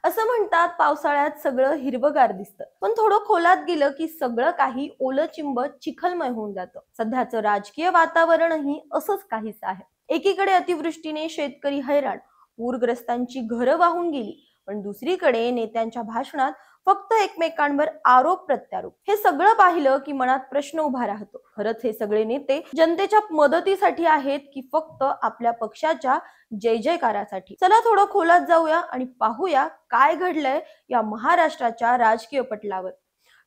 असं म्हणतात पावसाळ्यात सगळं हिरवगार दिसतं, पण थोडं खोलात गेलं की सगळं काही ओलं चिंब चिखलमय होऊन जातं. सध्याचं राजकीय वातावरणही असंच काहीच आहे. एकीकडे अतिवृष्टीने शेतकरी हैराण, पूरग्रस्तांची घरं वाहून गेली, पण दुसरीकडे नेत्यांच्या भाषणात फक्त एकमेकांवर आरोप प्रत्यारोप. हे सगळं पाहिलं की मनात प्रश्न उभा राहतो, खरंच हे सगळे नेते जनतेच्या मदतीसाठी आहेत की फक्त आपल्या पक्षाच्या जय जयकारासाठी? चला थोडं खोलात जाऊया आणि पाहूया काय घडलंय या महाराष्ट्राच्या राजकीय पटलावर.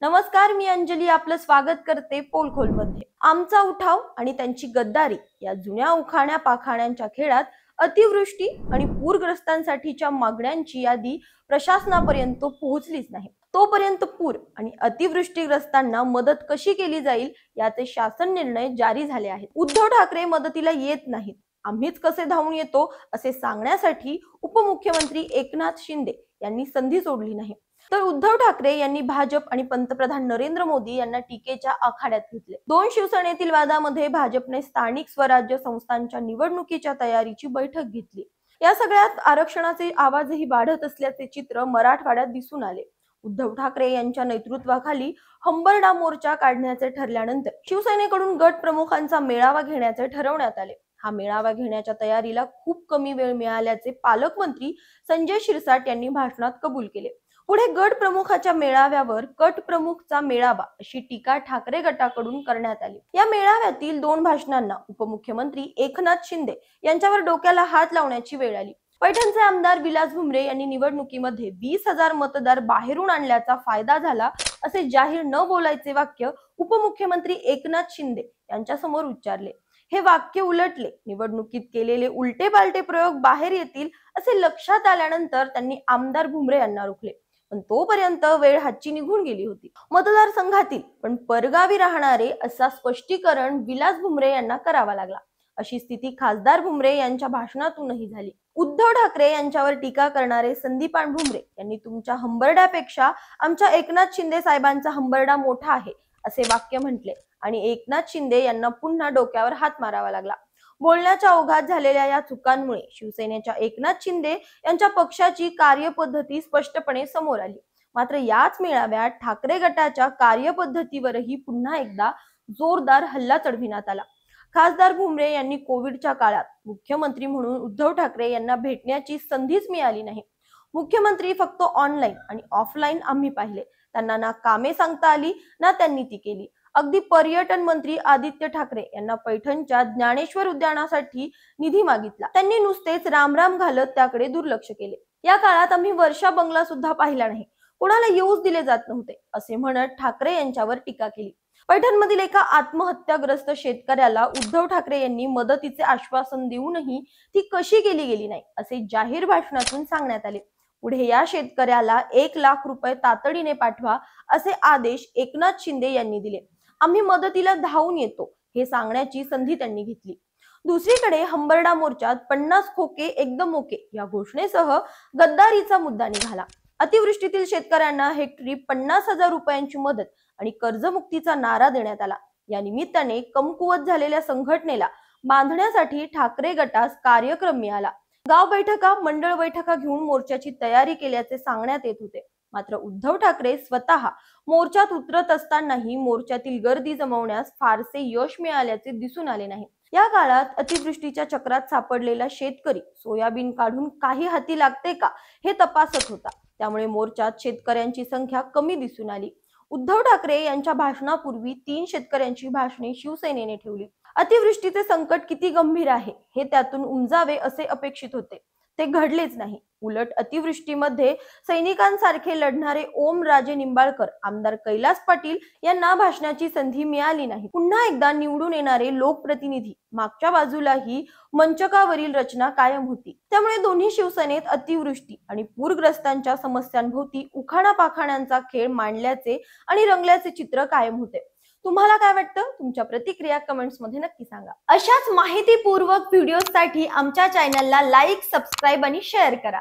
नमस्कार, मी अंजली आपलं स्वागत करते पोलखोल मध्ये. आमचा उठाव आणि त्यांची गद्दारी या जुन्या उखाण्या पाखाण्यांच्या खेळात अतिवृष्टी आणि पूरग्रस्तांसाठीच्या मागण्यांची यादी प्रशासनापर्यंत पोहोचलीच नाही. तोपर्यंत पूर आणि अतिवृष्टीग्रस्तांना मदत कशी केली जाईल याचे शासन निर्णय जारी झाले आहेत. उद्धव ठाकरे मदतीला येत नाहीत, आम्हीच कसे धावून येतो असे सांगण्यासाठी उपमुख्यमंत्री एकनाथ शिंदे यांनी संधी सोडली नाही. तर उद्धव ठाकरे यांनी भाजप आणि पंतप्रधान नरेंद्र मोदी यांना टीकेच्या आखाड्यात घेतले. दोन शिवसेनेतील वादामध्ये भाजपने स्थानिक स्वराज्य संस्थांच्या निवडणुकीच्या तयारीची बैठक घेतली. या सगळ्यात आरक्षणाचे आवाजही वाढत असल्याचे चित्र मराठवाड्यात दिसून आले. उद्धव ठाकरे यांच्या नेतृत्वाखाली हंबरडा मोर्चा काढण्याचे ठरल्यानंतर शिवसेनेकडून गट प्रमुखांचा मेळावा घेण्याचे ठरवण्यात आले. हा मेळावा घेण्याच्या तयारीला खूप कमी वेळ मिळाल्याचे पालकमंत्री संजय शिरसाट यांनी भाषणात कबूल केले. पुढे गट प्रमुखाच्या मेळाव्यावर कट प्रमुखचा मेळावा अशी टीका ठाकरे गटाकडून करण्यात आली. या मेळाव्यातील दोन भाषणांना उपमुख्यमंत्री एकनाथ शिंदे यांच्यावर डोक्याला हात लावण्याची वेळ आली. पैठणचे आमदार विलास भुमरे यांनी निवडणुकीमध्ये 20,000 मतदार बाहेरून आणल्याचा फायदा झाला असे जाहीर न बोलायचे वाक्य उपमुख्यमंत्री एकनाथ शिंदे यांच्या समोर उच्चारले. हे वाक्य उलटले. निवडणुकीत केलेले उलटे पालटे प्रयोग बाहेर येतील असे लक्षात आल्यानंतर त्यांनी आमदार भुमरे यांना रोखले, पण तोपर्यंत वेळ हातची निघून गेली होती. मतदारसंघातील पण परगावी राहणारे असा स्पष्टीकरण विलास भुमरे यांना करावा लागला. अशी स्थिती खासदार भुमरे यांच्या भाषणातूनही झाली. उद्धव ठाकरे यांच्यावर टीका करणारे संदीपान भुमरे यांनी तुमच्या हंबरड्यापेक्षा आमच्या एकनाथ शिंदे साहेबांचा हंबरडा मोठा आहे असे वाक्य म्हटले आणि एकनाथ शिंदे यांना पुन्हा डोक्यावर हात मारावा लागला. बोलण्याच्या ओघात झालेल्या या चुकांमुळे शिवसेनेच्या एकनाथ शिंदे यांच्या पक्षाची कार्यपद्धती स्पष्टपणे समोर आली. मात्र याच मेळाव्यात ठाकरे गटाच्या कार्यपद्धतीवरही पुन्हा एकदा जोरदार हल्ला चढविण्यात आला. खासदार भुमरे यांनी कोविडच्या काळात मुख्यमंत्री म्हणून उद्धव ठाकरे यांना भेटण्याची संधीच मिळाली नाही. मुख्यमंत्री फक्त ऑनलाईन आणि ऑफलाईन आम्ही पाहिले. त्यांना ना कामे सांगता आली ना त्यांनी ती केली. अगदी पर्यटन मंत्री आदित्य ठाकरे यांना पैठणच्या ज्ञानेश्वर उद्यानासाठी निधी मागितला, त्यांनी नुसतेच रामराम घालत त्याकडे दुर्लक्ष केले. या काळात आम्ही वर्षा बंगला सुद्धा पाहिला नाही, कोणाला येऊच दिले जात नव्हते असे म्हणत ठाकरे यांच्यावर टीका केली. पैठणमधील एका आत्महत्याग्रस्त शेतकऱ्याला उद्धव ठाकरे यांनी मदतीचे आश्वासन देऊनही ती कशी केली गेली नाही असे जाहीर भाषणातून सांगण्यात आले. पुढे या शेतकऱ्याला 1,00,000 रुपये तातडीने पाठवा असे आदेश एकनाथ शिंदे यांनी दिले. आम्ही मदतीला धावून येतो हे सांगण्याची संधी त्यांनी घेतली. दुसरीकडे हंबरडा मोर्चात 50 खोके एकदम ओके या घोषणेसह गद्दारीचा मुद्दा निघाला. अतिवृष्टीतील शेतकऱ्यांना हेक्टरी 50,000 रुपयांची मदत आणि कर्जमुक्तीचा नारा देण्यात आला. या निमित्ताने कमकुवत झालेल्या संघटनेला बांधण्यासाठी ठाकरे गटास कार्यक्रम मिळाला. गाव बैठका, मंडळ बैठका घेऊन मोर्चाची तयारी केल्याचे सांगण्यात येत होते. मात्र उद्धव ठाकरे स्वतः मोर्चात उतरत असतानाही मोर्चातील गर्दी जमवण्यास फारसे यश मिळाल्याचे दिसून आले नाही. या काळात अतिवृष्टीच्या चक्रात सापडलेला शेतकरी सोयाबीन काढून काही हाती लागते का हे तपासत होता. त्यामुळे मोर्चात शेतकऱ्यांची संख्या कमी दिसून आली. उद्धव ठाकरे यांच्या भाषणापूर्वी 3 शेतकऱ्यांची भाषणे शिवसेनेने ठेवली. अतिवृष्टीचे संकट किती गंभीर आहे हे त्यातून उमजावे असे अपेक्षित होते, ते घडलेच नाही. उलट अतिवृष्टीमध्ये सैनिकांसारखे लढणारे ओम राजे निंबाळकर, आमदार कैलास पाटील यांना भाषणाची संधी मिळाली नाही. पुन्हा एकदा निवडून येणारे लोकप्रतिनिधी मागच्या बाजूलाही मंचकावरील रचना कायम होती. त्यामुळे दोन्ही शिवसेनेत अतिवृष्टी आणि पूरग्रस्तांच्या समस्यांभोवती उखाणा पाखाण्यांचा खेळ मांडल्याचे आणि रंगल्याचे चित्र कायम होते. तुम्हाला काय वाटतं? तुमच्या प्रतिक्रिया कमेंट्स मध्ये नक्की सांगा. अशाच माहितीपूर्वक व्हिडिओसाठी आमच्या चॅनलला लाईक, सबस्क्राईब आणि शेअर करा.